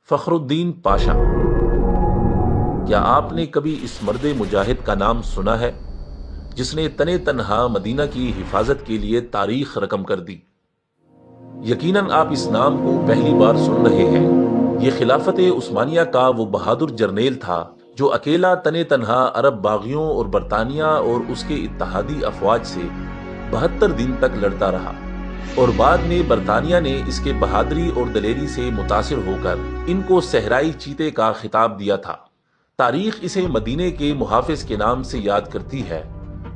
فخر الدین پاشا، کیا آپ نے کبھی اس مرد مجاہد کا نام سنا ہے جس نے تنے تنہا مدینہ کی حفاظت کے لیے تاریخ رقم کر دی؟ یقیناً آپ اس نام کو پہلی بار سن رہے ہیں۔ یہ خلافت عثمانیہ کا وہ بہادر جرنیل تھا جو اکیلا تنے تنہا عرب باغیوں اور برطانیہ اور اس کے اتحادی افواج سے 72 دن تک لڑتا رہا، اور بعد میں برطانیہ نے اس کے بہادری اور دلیری سے متاثر ہو کر ان کو صحرائی چیتے کا خطاب دیا تھا۔ تاریخ اسے مدینے کے محافظ کے نام سے یاد کرتی ہے۔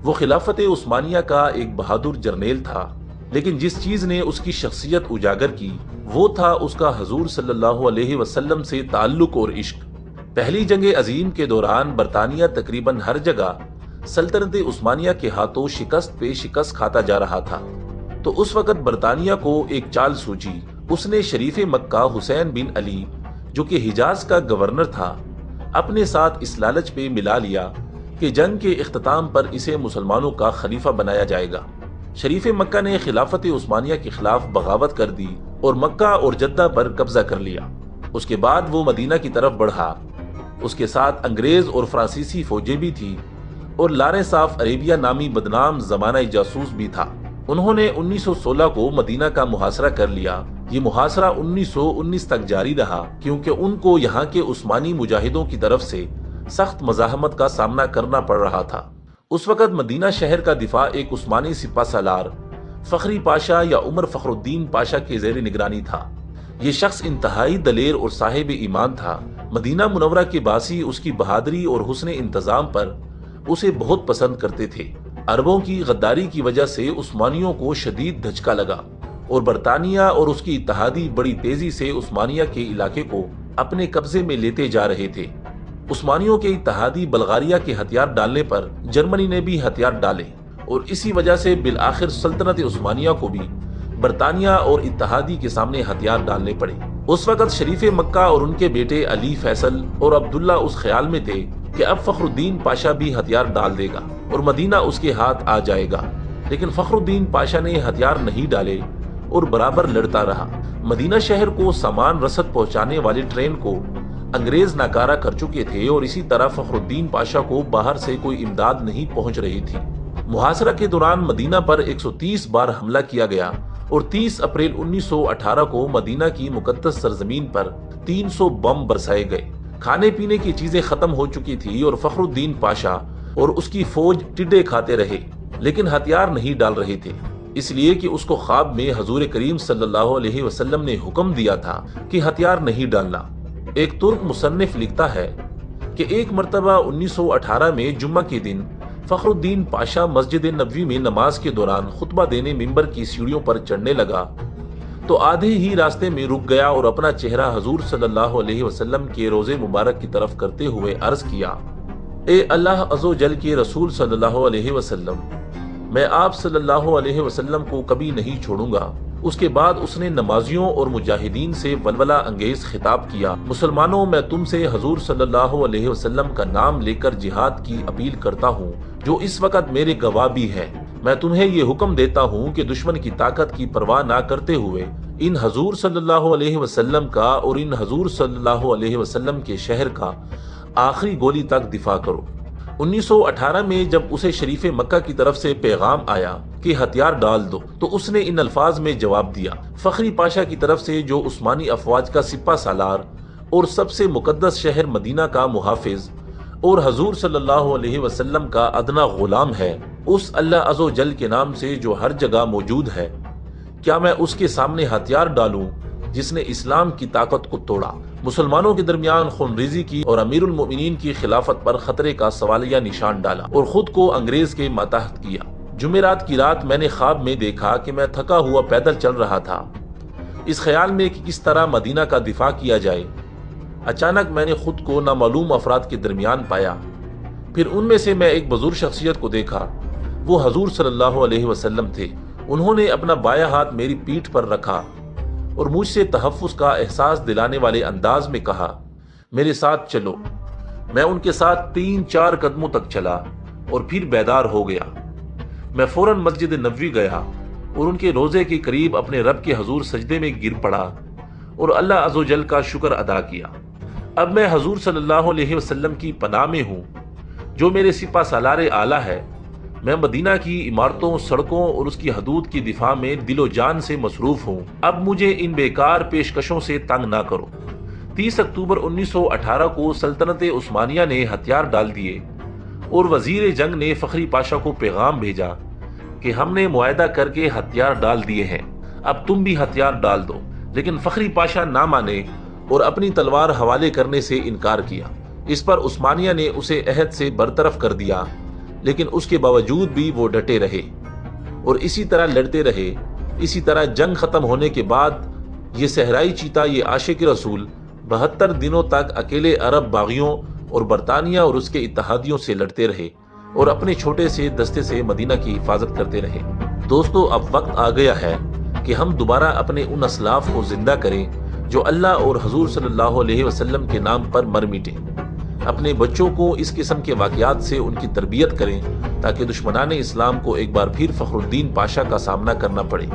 وہ خلافت عثمانیہ کا ایک بہادر جرنیل تھا، لیکن جس چیز نے اس کی شخصیت اجاگر کی وہ تھا اس کا حضور صلی اللہ علیہ وسلم سے تعلق اور عشق۔ پہلی جنگ عظیم کے دوران برطانیہ تقریباً ہر جگہ سلطنت عثمانیہ کے ہاتھوں شکست پہ شکست کھاتا جا رہا تھا، تو اس وقت برطانیہ کو ایک چال سوچی۔ اس نے شریف مکہ حسین بن علی، جو کہ حجاز کا گورنر تھا، اپنے ساتھ اس لالچ پہ ملا لیا کہ جنگ کے اختتام پر اسے مسلمانوں کا خلیفہ بنایا جائے گا۔ شریف مکہ نے خلافت عثمانیہ کے خلاف بغاوت کر دی اور مکہ اور جدہ پر قبضہ کر لیا۔ اس کے بعد وہ مدینہ کی طرف بڑھا۔ اس کے ساتھ انگریز اور فرانسیسی فوجیں بھی تھی، اور لارنس آف عربیہ نامی بدنام زمانہ جاسوس بھی تھا۔ انہوں نے 1916 کو مدینہ کا محاصرہ کر لیا۔ یہ محاصرہ 1919 تک جاری رہا، کیونکہ ان کو یہاں کے عثمانی مجاہدوں کی طرف سے سخت مزاحمت کا سامنا کرنا پڑ رہا تھا۔ اس وقت مدینہ شہر کا دفاع ایک عثمانی سپہ سالار فخری پاشا یا عمر فخر الدین پاشا کے زیر نگرانی تھا۔ یہ شخص انتہائی دلیر اور صاحب ایمان تھا۔ مدینہ منورہ کے باسی اس کی بہادری اور حسن انتظام پر اسے بہت پسند کرتے تھے۔ عربوں کی غداری کی وجہ سے عثمانیوں کو شدید دھچکا لگا، اور برطانیہ اور اس کی اتحادی بڑی تیزی سے عثمانیہ کے علاقے کو اپنے قبضے میں لیتے جا رہے تھے۔ عثمانیوں کے اتحادی بلغاریہ کے ہتھیار ڈالنے پر جرمنی نے بھی ہتھیار ڈالے، اور اسی وجہ سے بالآخر سلطنت عثمانیہ کو بھی برطانیہ اور اتحادی کے سامنے ہتھیار ڈالنے پڑے۔ اس وقت شریف مکہ اور ان کے بیٹے علی فیصل اور عبداللہ اس خیال میں تھے کہ اب فخر الدین پاشا بھی ہتھیار ڈال دے گا اور مدینہ اس کے ہاتھ آ جائے گا، لیکن فخر الدین پاشا نے ہتھیار نہیں ڈالے اور برابر لڑتا رہا۔ مدینہ شہر کو سامان رسد پہنچانے والی ٹرین کو انگریز ناکارہ کر چکے تھے، اور اسی طرح فخر الدین پاشا کو باہر سے کوئی امداد نہیں پہنچ رہی تھی۔ محاصرہ کے دوران مدینہ پر 130 بار حملہ کیا گیا، اور 30 اپریل 1918 کو مدینہ کی مقدس سرزمین پر 300 بم برسائے گئے۔ کھانے پینے کی چیزیں ختم ہو چکی تھی، اور فخر الدین پاشا اور اس کی فوج ٹڈے کھاتے رہے، لیکن ہتھیار نہیں ڈال رہے تھے، اس لیے کہ اس کو خواب میں حضور کریم صلی اللہ علیہ وسلم نے حکم دیا تھا کہ ہتھیار نہیں ڈالنا۔ ایک ترک مصنف لکھتا ہے کہ ایک مرتبہ 1918 میں جمعہ کے دن فخر الدین پاشا مسجد نبوی میں نماز کے دوران خطبہ دینے ممبر کی سیڑھیوں پر چڑھنے لگا تو آدھے ہی راستے میں رک گیا اور اپنا چہرہ حضور صلی اللہ علیہ وسلم کے روزے مبارک کی طرف کرتے ہوئے عرض کیا، اے اللہ عز و جل کے رسول صلی اللہ علیہ وسلم، میں آپ صلی اللہ علیہ وسلم کو کبھی نہیں چھوڑوں گا۔ اس کے بعد اس نے نمازیوں اور مجاہدین سے ولولہ انگیز خطاب کیا، مسلمانوں، میں تم سے حضور صلی اللہ علیہ وسلم کا نام لے کر جہاد کی اپیل کرتا ہوں، جو اس وقت میرے گواہ بھی ہیں۔ میں تمہیں یہ حکم دیتا ہوں کہ دشمن کی طاقت کی پرواہ نہ کرتے ہوئے ان حضور صلی اللہ علیہ وسلم کا اور ان حضور صلی اللہ علیہ وسلم کے شہر کا آخری گولی تک دفاع کرو۔ 1918 میں جب اسے شریف مکہ کی طرف سے پیغام آیا کہ ہتھیار ڈال دو، تو اس نے ان الفاظ میں جواب دیا، فخری پاشا کی طرف سے، جو عثمانی افواج کا سپہ سالار اور سب سے مقدس شہر مدینہ کا محافظ اور حضور صلی اللہ علیہ وسلم کا ادنا غلام ہے، اس اللہ عز و جل کے نام سے جو ہر جگہ موجود ہے، کیا میں اس کے سامنے ہتھیار ڈالوں جس نے اسلام کی طاقت کو توڑا، مسلمانوں کے درمیان خونریزی کی اور امیر المؤمنین کی خلافت پر خطرے کا سوالیہ نشان ڈالا اور خود کو انگریز کے ماتحت کیا؟ جمعرات کی رات میں نے خواب میں دیکھا کہ میں تھکا ہوا پیدل چل رہا تھا، اس خیال میں کہ کس طرح مدینہ کا دفاع کیا جائے۔ اچانک میں نے خود کو نامعلوم افراد کے درمیان پایا۔ پھر ان میں سے میں ایک بزرگ شخصیت کو دیکھا، وہ حضور صلی اللہ علیہ وسلم تھے۔ انہوں نے اپنا بایاں ہاتھ میری پیٹھ پر رکھا اور مجھ سے تحفظ کا احساس دلانے والے انداز میں کہا، میرے ساتھ چلو۔ میں ان کے ساتھ 3-4 قدموں تک چلا اور پھر بیدار ہو گیا۔ میں فوراً مسجد نبوی گیا اور ان کے روزے کے قریب اپنے رب کے حضور سجدے میں گر پڑا اور اللہ عز و جل کا شکر ادا کیا۔ اب میں حضور صلی اللہ علیہ وسلم کی پناہ میں ہوں جو میرے سپہ سالار اعلیٰ ہے۔ میں مدینہ کی عمارتوں، سڑکوں اور اس کی حدود کی دفاع میں دل و جان سے مصروف ہوں۔ اب مجھے ان بیکار پیشکشوں سے تنگ نہ کرو۔ 30 اکتوبر 1918 کو سلطنت عثمانیہ نے ہتھیار ڈال دیے اور وزیر جنگ نے فخری پاشا کو پیغام بھیجا کہ ہم نے معاہدہ کر کے ہتھیار ڈال دیے ہیں، اب تم بھی ہتھیار ڈال دو۔ لیکن فخری پاشا نہ مانے اور اپنی تلوار حوالے کرنے سے انکار کیا۔ اس پر عثمانیہ نے اسے عہد سے برطرف کر دیا، لیکن اس کے باوجود بھی وہ ڈٹے رہے اور اسی طرح لڑتے رہے۔ اسی طرح جنگ ختم ہونے کے بعد یہ صحرائی چیتا، یہ عاشق رسول 72 دنوں تک اکیلے عرب باغیوں اور برطانیہ اور اس کے اتحادیوں سے لڑتے رہے اور اپنے چھوٹے سے دستے سے مدینہ کی حفاظت کرتے رہے۔ دوستو، اب وقت آ گیا ہے کہ ہم دوبارہ اپنے ان اسلاف کو زندہ کریں جو اللہ اور حضور صلی اللہ علیہ وسلم کے نام پر مر مٹے۔ اپنے بچوں کو اس قسم کے واقعات سے ان کی تربیت کریں تاکہ دشمنان اسلام کو ایک بار پھر فخر الدین پاشا کا سامنا کرنا پڑے۔